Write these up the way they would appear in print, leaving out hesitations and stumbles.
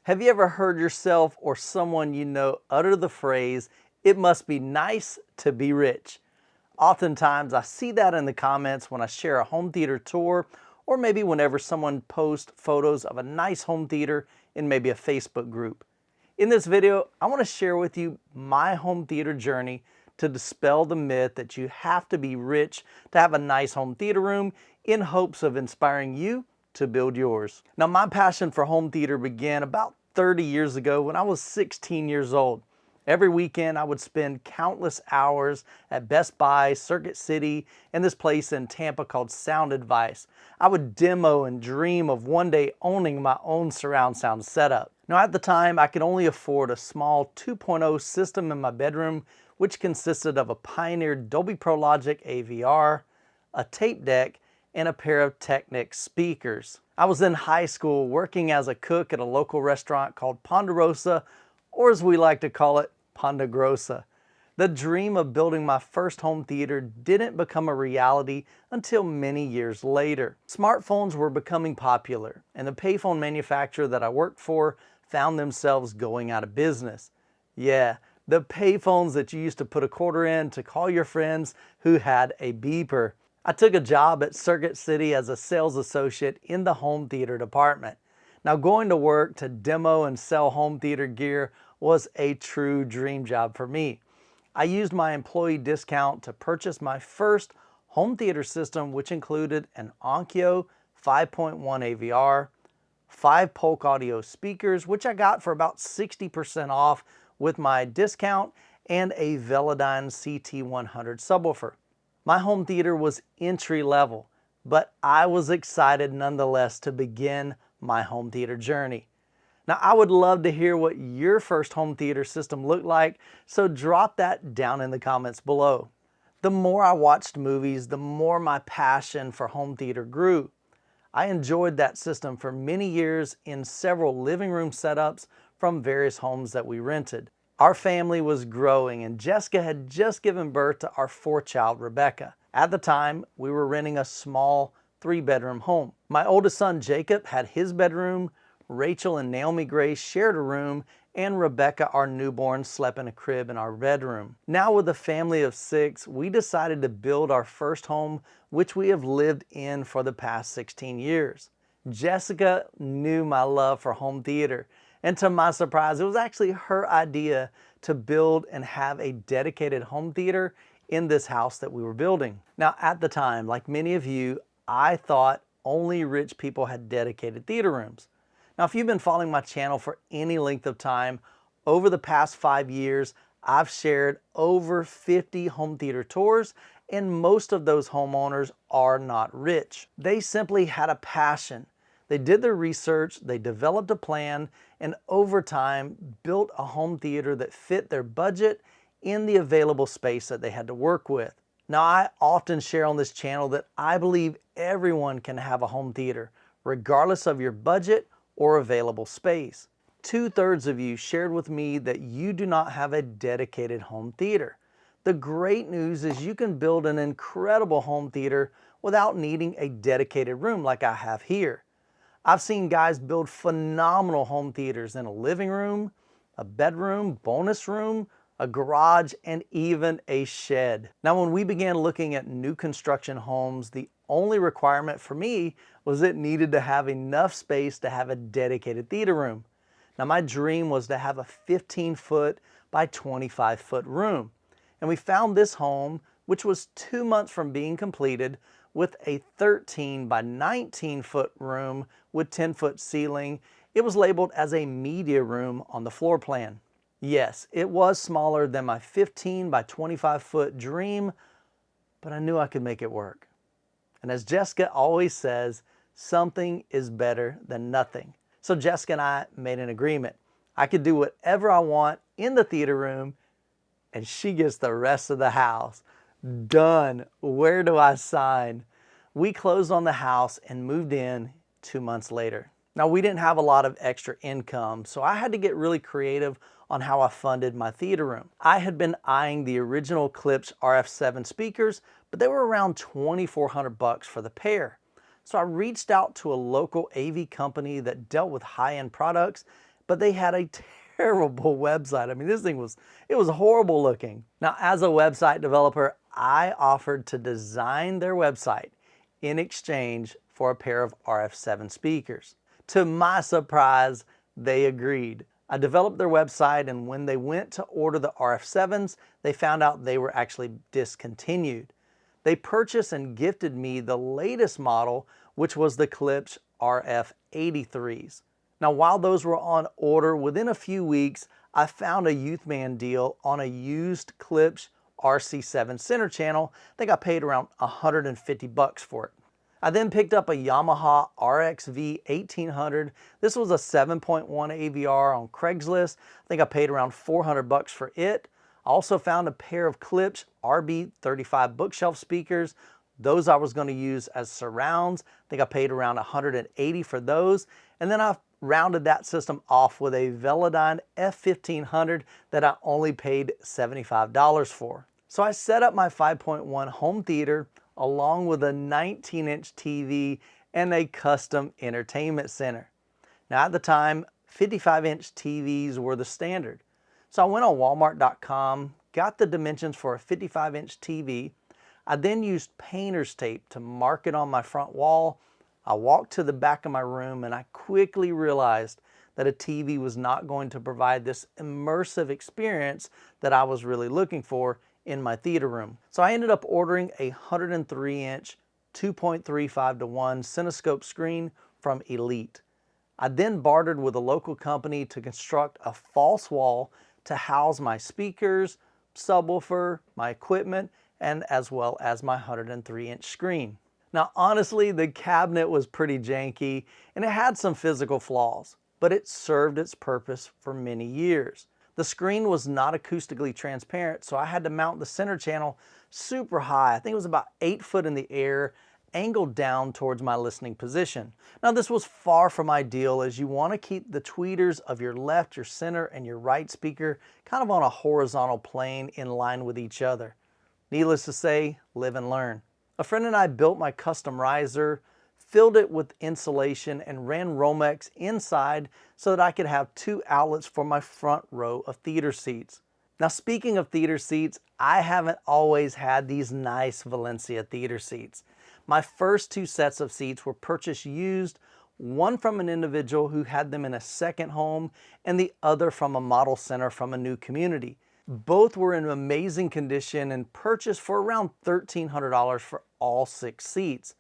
Have you ever heard yourself or someone you know utter the phrase, "It must be nice to be rich"? Oftentimes I see that in the comments when I share a home theater tour, or maybe whenever someone posts photos of a nice home theater in maybe a Facebook group. In this video, I want to share with you my home theater journey to dispel the myth that you have to be rich to have a nice home theater room, in hopes of inspiring you to build yours. Now, my passion for home theater began about 30 years ago when I was 16 years old. Every weekend, I would spend countless hours at Best Buy, Circuit City, and this place in Tampa called Sound Advice. I would demo and dream of one day owning my own surround sound setup. Now, at the time, I could only afford a small 2.0 system in my bedroom, which consisted of a Pioneer Dolby Pro Logic AVR, a tape deck, and a pair of Technics speakers. I was in high school working as a cook at a local restaurant called Ponderosa, or as we like to call it, Pondegrosa. The dream of building my first home theater didn't become a reality until many years later. Smartphones were becoming popular, and the payphone manufacturer that I worked for found themselves going out of business. Yeah, the payphones that you used to put a quarter in to call your friends who had a beeper. I took a job at Circuit City as a sales associate in the home theater department. Now, going to work to demo and sell home theater gear was a true dream job for me. I used my employee discount to purchase my first home theater system, which included an Onkyo 5.1 AVR, 5 Polk audio speakers, which I got for about 60% off with my discount, and a Velodyne CT100 subwoofer. My home theater was entry level, but I was excited nonetheless to begin my home theater journey. Now, I would love to hear what your first home theater system looked like, so drop that down in the comments below. The more I watched movies, the more my passion for home theater grew. I enjoyed that system for many years in several living room setups from various homes that we rented. Our family was growing, and Jessica had just given birth to our fourth child, Rebecca. At the time, we were renting a small 3-bedroom home. My oldest son, Jacob, had his bedroom, Rachel and Naomi Grace shared a room, and Rebecca, our newborn, slept in a crib in our bedroom. Now, with a family of 6, we decided to build our first home, which we have lived in for the past 16 years. Jessica knew my love for home theater, and to my surprise, it was actually her idea to build and have a dedicated home theater in this house that we were building. Now, at the time, like many of you, I thought only rich people had dedicated theater rooms. Now, if you've been following my channel for any length of time, over the past 5 years, I've shared over 50 home theater tours, and most of those homeowners are not rich. They simply had a passion. They did their research, they developed a plan, and over time built a home theater that fit their budget in the available space that they had to work with. Now, I often share on this channel that I believe everyone can have a home theater, regardless of your budget or available space. 2/3 of you shared with me that you do not have a dedicated home theater. The great news is you can build an incredible home theater without needing a dedicated room like I have here. I've seen guys build phenomenal home theaters in a living room, a bedroom, bonus room, a garage, and even a shed. Now, when we began looking at new construction homes, the only requirement for me was it needed to have enough space to have a dedicated theater room. Now, my dream was to have a 15-foot by 25-foot room. And we found this home, which was 2 months from being completed, with a 13 by 19-foot room with 10-foot ceiling. It was labeled as a media room on the floor plan. Yes, it was smaller than my 15 by 25-foot dream, but I knew I could make it work. And as Jessica always says, something is better than nothing. So Jessica and I made an agreement. I could do whatever I want in the theater room, and she gets the rest of the house. Done. Where do I sign? We closed on the house and moved in 2 months later. Now, we didn't have a lot of extra income, so I had to get really creative on how I funded my theater room. I had been eyeing the original Klipsch RF7 speakers, but they were around $2,400 for the pair. So I reached out to a local AV company that dealt with high-end products, but they had a terrible website. I mean, it was horrible looking. Now, as a website developer, I offered to design their website in exchange for a pair of RF7 speakers. To my surprise, they agreed. I developed their website, and when they went to order the RF7s, they found out they were actually discontinued. They purchased and gifted me the latest model, which was the Klipsch RF83s. Now, while those were on order, within a few weeks, I found a Youthman deal on a used Klipsch RC7 center channel. I think I paid around $150 for it. I then picked up a Yamaha RXV 1800. This was a 7.1 AVR on Craigslist. I think I paid around $400 for it. I also found a pair of Klipsch RB35 bookshelf speakers. Those I was going to use as surrounds. I think I paid around $180 for those. And then I rounded that system off with a Velodyne F1500 that I only paid $75 for. So I set up my 5.1 home theater along with a 19-inch TV and a custom entertainment center. Now at the time, 55-inch TVs were the standard. So I went on Walmart.com, got the dimensions for a 55-inch TV. I then used painter's tape to mark it on my front wall. I walked to the back of my room and I quickly realized that a TV was not going to provide this immersive experience that I was really looking for in my theater room. So I ended up ordering a 103-inch 2.35:1 Cinescope screen from Elite. I then bartered with a local company to construct a false wall to house my speakers, subwoofer, my equipment, and as well as my 103-inch screen. Now honestly, the cabinet was pretty janky and it had some physical flaws, but it served its purpose for many years. The screen was not acoustically transparent, so I had to mount the center channel super high. I think it was about 8 foot in the air, angled down towards my listening position. Now this was far from ideal, as you want to keep the tweeters of your left, your center, and your right speaker kind of on a horizontal plane in line with each other. Needless to say, live and learn. A friend and I built my custom riser, filled it with insulation, and ran Romex inside so that I could have 2 outlets for my front row of theater seats. Now speaking of theater seats, I haven't always had these nice Valencia theater seats. My first 2 sets of seats were purchased used, one from an individual who had them in a second home and the other from a model center from a new community. Both were in amazing condition and purchased for around $1,300 for all 6 seats.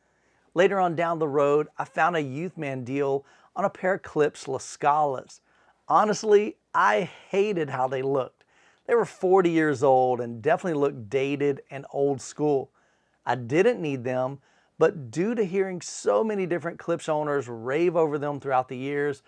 Later on down the road, I found a Youthman deal on a pair of Klipsch La Scalas. Honestly, I hated how they looked. They were 40 years old and definitely looked dated and old school. I didn't need them, but due to hearing so many different Klipsch owners rave over them throughout the years,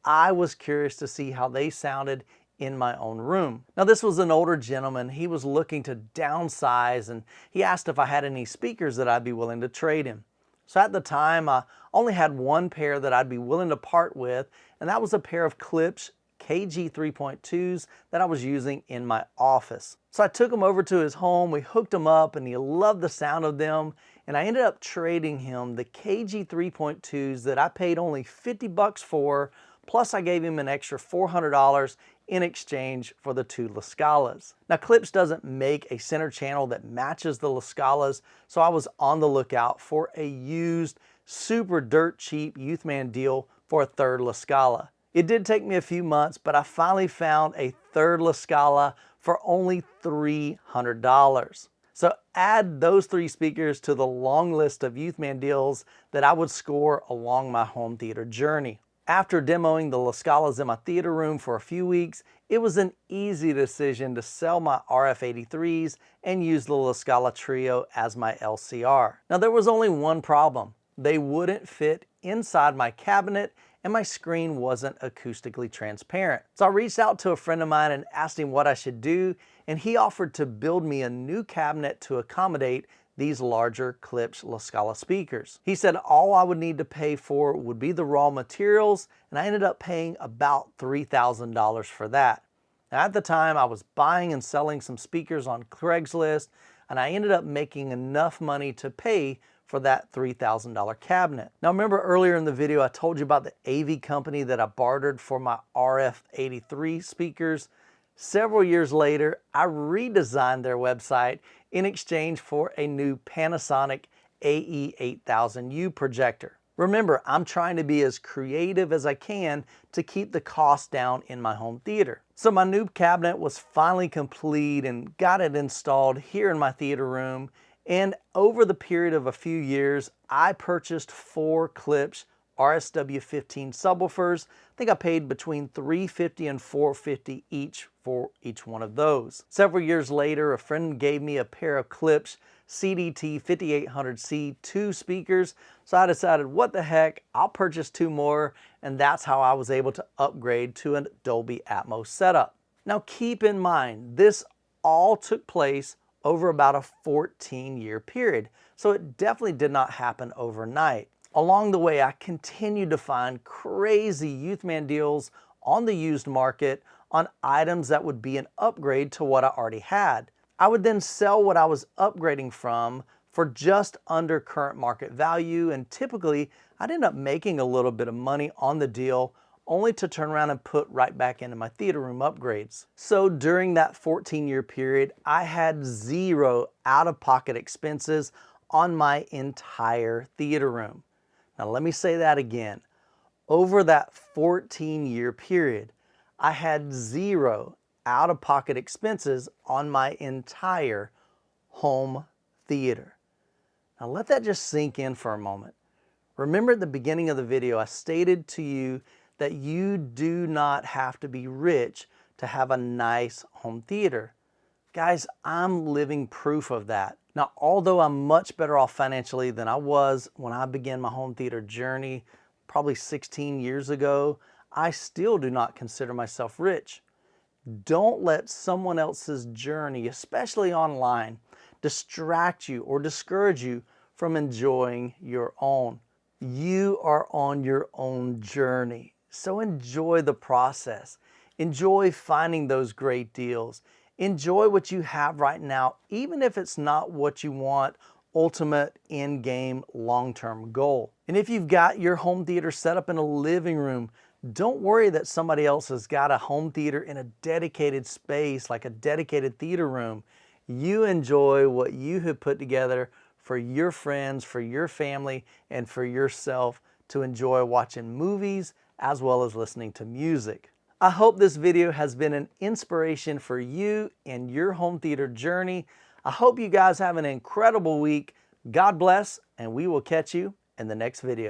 I was curious to see how they sounded in my own room. Now this was an older gentleman. He was looking to downsize and he asked if I had any speakers that I'd be willing to trade him. So at the time, I only had one pair that I'd be willing to part with, and that was a pair of Klipsch KG 3.2s that I was using in my office. So I took them over to his home, we hooked them up, and he loved the sound of them, and I ended up trading him the KG 3.2s that I paid only $50 for, plus I gave him an extra $400 in exchange for the 2 La Scalas. Now Klipsch doesn't make a center channel that matches the La Scalas, so I was on the lookout for a used, super dirt cheap Youthman deal for a 3rd La Scala. It did take me a few months, but I finally found a 3rd La Scala for only $300. So add those 3 speakers to the long list of Youthman deals that I would score along my home theater journey. After demoing the La Scalas in my theater room for a few weeks, it was an easy decision to sell my RF83s and use the La Scala Trio as my LCR. Now there was only one problem. They wouldn't fit inside my cabinet and my screen wasn't acoustically transparent. So I reached out to a friend of mine and asked him what I should do, and he offered to build me a new cabinet to accommodate these larger Klipsch La Scala speakers. He said all I would need to pay for would be the raw materials, and I ended up paying about $3,000 for that. Now at the time, I was buying and selling some speakers on Craigslist, and I ended up making enough money to pay for that $3,000 cabinet. Now remember earlier in the video I told you about the AV company that I bartered for my RF83 speakers? Several years later, I redesigned their website in exchange for a new Panasonic AE8000U projector. Remember, I'm trying to be as creative as I can to keep the cost down in my home theater. So my new cabinet was finally complete and got it installed here in my theater room. And over the period of a few years, I purchased 4 Klipsch RSW15 subwoofers. I think I paid between $350 and $450 each for each one of those. Several years later, a friend gave me a pair of Klipsch CDT 5800C2 speakers, so I decided, what the heck, I'll purchase 2 more, and that's how I was able to upgrade to a Dolby Atmos setup. Now keep in mind, this all took place over about a 14-year period, so it definitely did not happen overnight. Along the way, I continued to find crazy Youthman deals on the used market on items that would be an upgrade to what I already had. I would then sell what I was upgrading from for just under current market value, and typically I'd end up making a little bit of money on the deal, only to turn around and put right back into my theater room upgrades. So during that 14-year period, I had 0 out-of-pocket expenses on my entire theater room. Now let me say that again. Over that 14-year period, I had 0 out-of-pocket expenses on my entire home theater. Now let that just sink in for a moment. Remember at the beginning of the video, I stated to you that you do not have to be rich to have a nice home theater. Guys, I'm living proof of that. Now, although I'm much better off financially than I was when I began my home theater journey, probably 16 years ago, I still do not consider myself rich. Don't let someone else's journey, especially online, distract you or discourage you from enjoying your own. You are on your own journey, so enjoy the process. Enjoy finding those great deals. Enjoy what you have right now, even if it's not what you want, ultimate end-game long-term goal. And if you've got your home theater set up in a living room, don't worry that somebody else has got a home theater in a dedicated space, like a dedicated theater room. You enjoy what you have put together for your friends, for your family, and for yourself to enjoy watching movies as well as listening to music. I hope this video has been an inspiration for you in your home theater journey. I hope you guys have an incredible week. God bless, and we will catch you in the next video.